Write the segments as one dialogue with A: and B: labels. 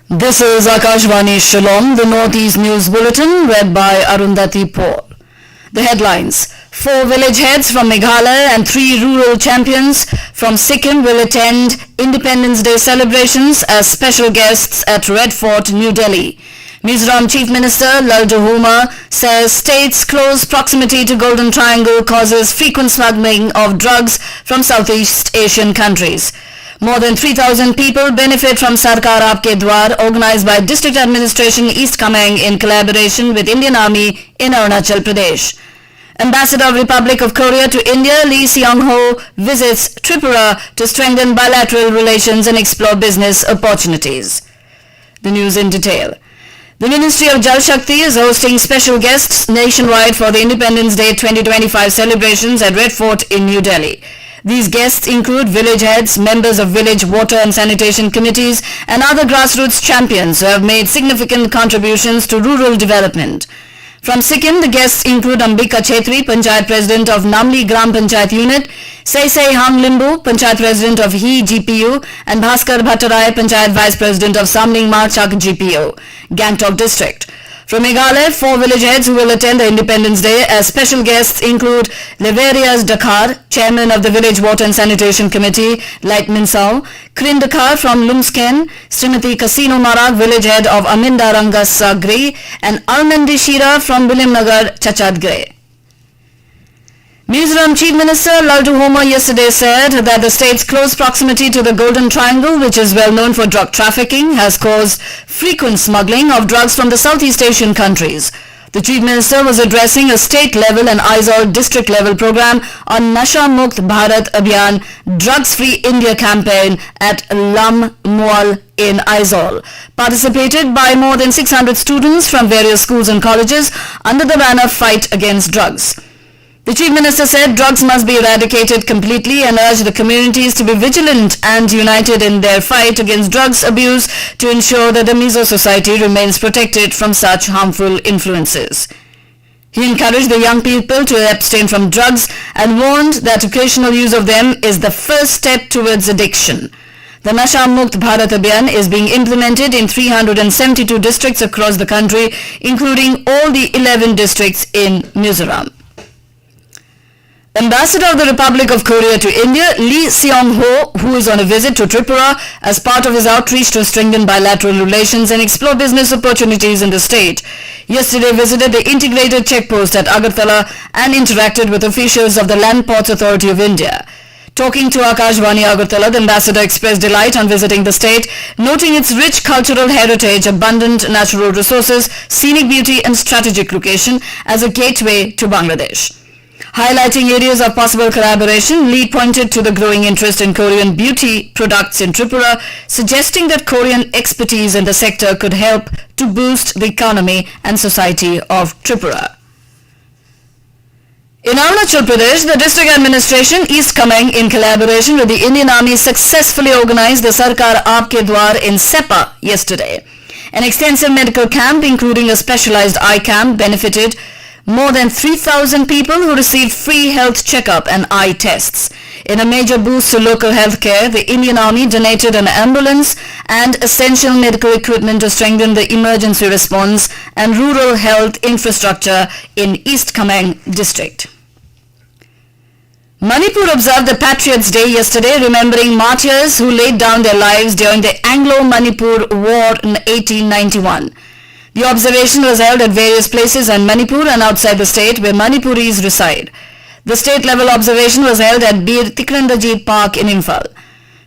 A: This is AKASHVANI Shillong, the Northeast News Bulletin, read by Arundhati Paul. The headlines: 4 village heads from Meghalaya and 3 rural champions from Sikkim will attend Independence Day celebrations as special guests at Red Fort, New Delhi. Mizoram Chief Minister Lalduhuma says state's close proximity to Golden Triangle causes frequent smuggling of drugs from Southeast Asian countries. More than 3,000 people benefit from Sarkar Aapke Dwar, organized by District Administration East Kameng in collaboration with Indian Army in Arunachal Pradesh. Ambassador of Republic of Korea to India Lee Seong-ho visits Tripura to strengthen bilateral relations and explore business opportunities. The news in detail. The Ministry of Jal Shakti is hosting special guests nationwide for the Independence Day 2025 celebrations at Red Fort in New Delhi. These guests include village heads, members of village water and sanitation committees, and other grassroots champions who have made significant contributions to rural development. From Sikkim, the guests include Ambika Chetri, Panchayat President of Namli Gram Panchayat Unit, Seisei Hang Limbu, Panchayat President of He GPU, and Bhaskar Bhattarai, Panchayat Vice President of Samling Marchak GPU, Gangtok District. From Meghalaya, 4 village heads who will attend the Independence Day as special guests include Leverias Dakar, Chairman of the Village Water and Sanitation Committee, Light Minsau, Krin Dakar from Lumsken, Srimati Casino Marag, village head of Aminda Rangasagri, and Almandi Shira from Bilimnagar, Chachadgre. Mizoram Chief Minister Lalduhuma yesterday said that the state's close proximity to the Golden Triangle, which is well known for drug trafficking, has caused frequent smuggling of drugs from the Southeast Asian countries. The Chief Minister was addressing a state-level and Aizawl district-level program on Nasha Mukt Bharat Abhiyan Drugs-Free India campaign at Lam Mual in Aizawl, participated by more than 600 students from various schools and colleges under the banner Fight Against Drugs. The Chief Minister said drugs must be eradicated completely and urged the communities to be vigilant and united in their fight against drugs abuse to ensure that the Mizo society remains protected from such harmful influences. He encouraged the young people to abstain from drugs and warned that occasional use of them is the first step towards addiction. The Nasha Mukt Bharat Abhiyan is being implemented in 372 districts across the country, including all the 11 districts in Mizoram. Ambassador of the Republic of Korea to India, Lee Seong-ho, who is on a visit to Tripura as part of his outreach to strengthen bilateral relations and explore business opportunities in the state, yesterday visited the integrated checkpost at Agartala and interacted with officials of the Land Ports Authority of India. Talking to AKASHVANI Agartala, the ambassador expressed delight on visiting the state, noting its rich cultural heritage, abundant natural resources, scenic beauty and strategic location as a gateway to Bangladesh. Highlighting areas of possible collaboration, Lee pointed to the growing interest in Korean beauty products in Tripura, suggesting that Korean expertise in the sector could help to boost the economy and society of Tripura. In Arunachal Pradesh, the District Administration East Kameng, in collaboration with the Indian Army, successfully organized the Sarkar Aapke Dwar in Sepa yesterday. An extensive medical camp, including a specialized eye camp, benefited more than 3,000 people who received free health checkup and eye tests. In a major boost to local health care, the Indian Army donated an ambulance and essential medical equipment to strengthen the emergency response and rural health infrastructure in East Kameng district. Manipur observed the Patriots' Day yesterday, remembering martyrs who laid down their lives during the Anglo-Manipur War in 1891. The observation was held at various places in Manipur and outside the state where Manipuris reside. The state-level observation was held at Bir Tikrandajit Park in Imphal.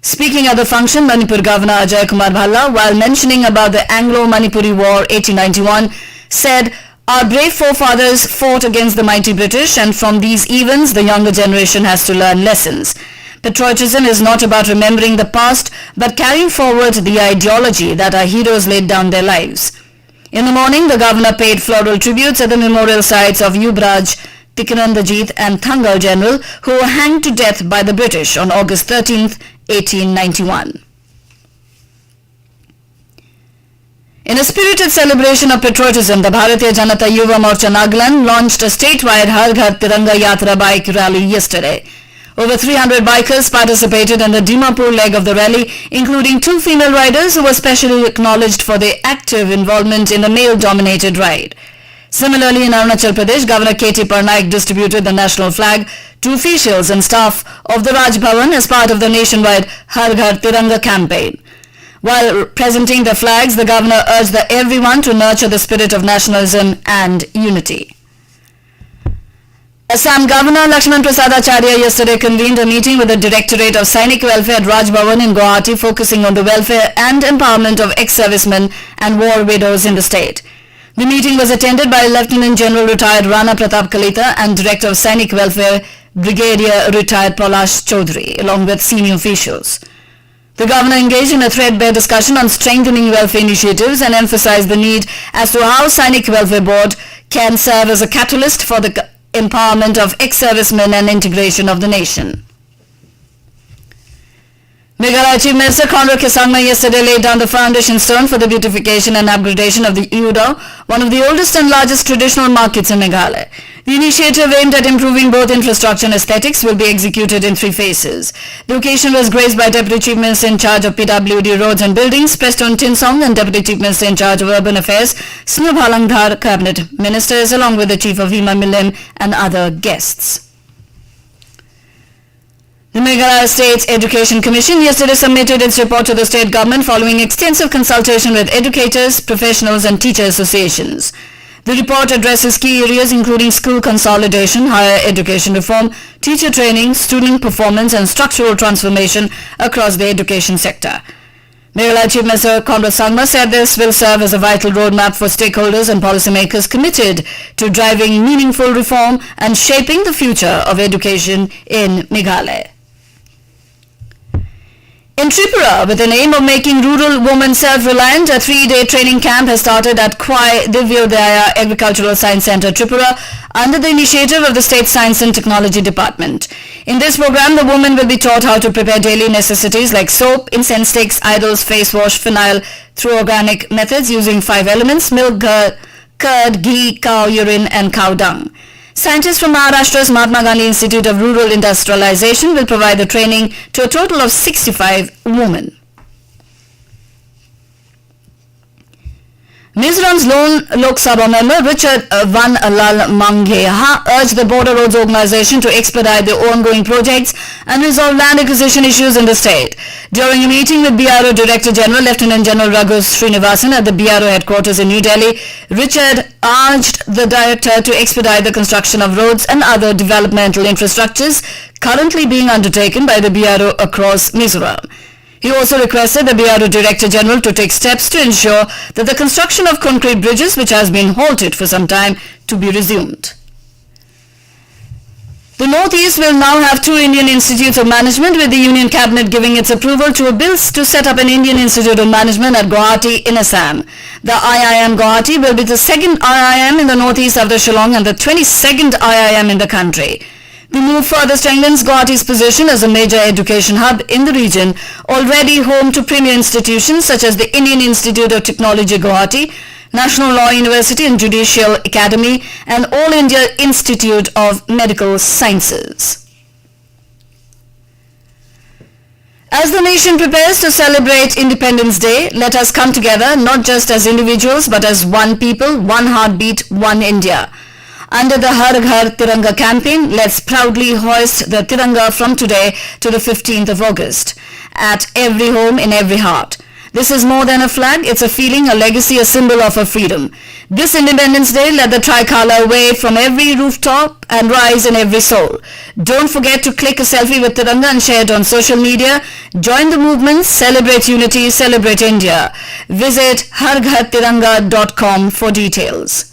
A: Speaking at the function, Manipur Governor Ajay Kumar Bhalla, while mentioning about the Anglo-Manipuri War 1891, said, "Our brave forefathers fought against the mighty British, and from these events the younger generation has to learn lessons. Patriotism is not about remembering the past, but carrying forward the ideology that our heroes laid down their lives." In the morning, the governor paid floral tributes at the memorial sites of Yubraj, Tikrandajit and Thangal General, who were hanged to death by the British on August 13, 1891. In a spirited celebration of patriotism, the Bharatiya Janata Yuva Morcha Nagaland launched a statewide Har Ghar Tiranga Yatra bike rally yesterday. Over 300 bikers participated in the Dimapur leg of the rally, including 2 female riders who were specially acknowledged for their active involvement in the male-dominated ride. Similarly, in Arunachal Pradesh, Governor K.T. Parnaik distributed the national flag to officials and staff of the Raj Bhavan as part of the nationwide Har Ghar Tiranga campaign. While presenting the flags, the governor urged everyone to nurture the spirit of nationalism and unity. Assam Governor Lakshman Prasad Acharya yesterday convened a meeting with the Directorate of Sainik Welfare at Raj Bhavan in Guwahati, focusing on the welfare and empowerment of ex-servicemen and war widows in the state. The meeting was attended by Lieutenant General retired Rana Pratap Kalita and Director of Sainik Welfare Brigadier retired Palash Chaudhary, along with senior officials. The governor engaged in a threadbare discussion on strengthening welfare initiatives and emphasized the need as to how Sainik Welfare Board can serve as a catalyst for the empowerment of ex-servicemen and integration of the nation. Meghalaya Chief Minister Conrad Kesangma yesterday laid down the foundation stone for the beautification and upgradation of the Udo, one of the oldest and largest traditional markets in Meghalaya. The initiative aimed at improving both infrastructure and aesthetics will be executed in 3 phases. The occasion was graced by Deputy Chief Minister in charge of PWD Roads and Buildings, Preston Tinsong, and Deputy Chief Minister in charge of Urban Affairs, Snu Bhalangdhar, Cabinet Ministers, along with the Chief of Hima Milim and other guests. The Meghalaya State Education Commission yesterday submitted its report to the state government following extensive consultation with educators, professionals and teacher associations. The report addresses key areas including school consolidation, higher education reform, teacher training, student performance and structural transformation across the education sector. Meghalaya Chief Minister Conrad Sangma said this will serve as a vital roadmap for stakeholders and policymakers committed to driving meaningful reform and shaping the future of education in Meghalaya. In Tripura, with an aim of making rural women self-reliant, a 3-day training camp has started at Kwai Divyodaya Agricultural Science Centre, Tripura, under the initiative of the State Science and Technology Department. In this program, the women will be taught how to prepare daily necessities like soap, incense sticks, idols, face wash, phenyl, through organic methods using 5 elements: milk, curd, ghee, cow urine and cow dung. Scientists from Maharashtra's Mahatma Gandhi Institute of Rural Industrialization will provide the training to a total of 65 women. Mizoram's lone Lok Sabha member Richard Van Lal Mangheha urged the Border Roads Organization to expedite the ongoing projects and resolve land acquisition issues in the state. During a meeting with BRO Director General Lieutenant General Raghu Srinivasan at the BRO headquarters in New Delhi, Richard urged the director to expedite the construction of roads and other developmental infrastructures currently being undertaken by the BRO across Mizoram. He also requested the BRO Director General to take steps to ensure that the construction of concrete bridges, which has been halted for some time, to be resumed. The Northeast will now have 2 Indian Institutes of Management, with the Union Cabinet giving its approval to a bill to set up an Indian Institute of Management at Guwahati in Assam. The IIM Guwahati will be the 2nd IIM in the Northeast after Shillong and the 22nd IIM in the country. The move further strengthens Guwahati's position as a major education hub in the region, already home to premier institutions such as the Indian Institute of Technology Guwahati, National Law University and Judicial Academy, and All India Institute of Medical Sciences. As the nation prepares to celebrate Independence Day, let us come together not just as individuals but as one people, one heartbeat, one India. Under the Har Ghar Tiranga campaign, let's proudly hoist the Tiranga from today to the 15th of August, at every home, in every heart. This is more than a flag, it's a feeling, a legacy, a symbol of our freedom. This Independence Day, let the tricolor wave from every rooftop and rise in every soul. Don't forget to click a selfie with Tiranga and share it on social media. Join the movement, celebrate unity, celebrate India. Visit harghartiranga.com for details.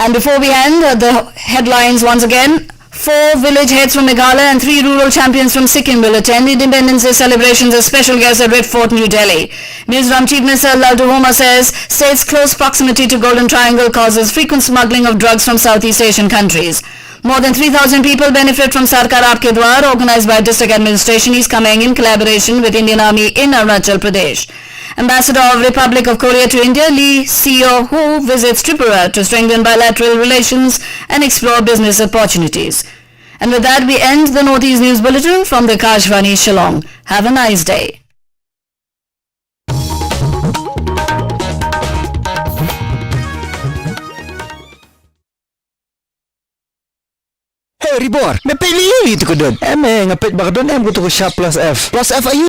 A: And before we end, the headlines once again. 4 village heads from Meghalaya and 3 rural champions from Sikkim will attend Independence Day celebrations as special guests at Red Fort, New Delhi. Mizoram Chief Minister Laldu Homa says state's close proximity to Golden Triangle causes frequent smuggling of drugs from Southeast Asian countries. More than 3,000 people benefit from Sarkar Aapke Dwar, organized by District Administration East Kameng in collaboration with Indian Army in Arunachal Pradesh. Ambassador of Republic of Korea to India, Lee Seo-ho, visits Tripura to strengthen bilateral relations and explore business opportunities. And with that, we end the Northeast News Bulletin from the AKASHVANI Shillong. Have a nice day.
B: Hey, Ribor, may pilihan ito ko doon. Ngapit ba ka doon? Ko to ko siya plus F. Plus F, ayun.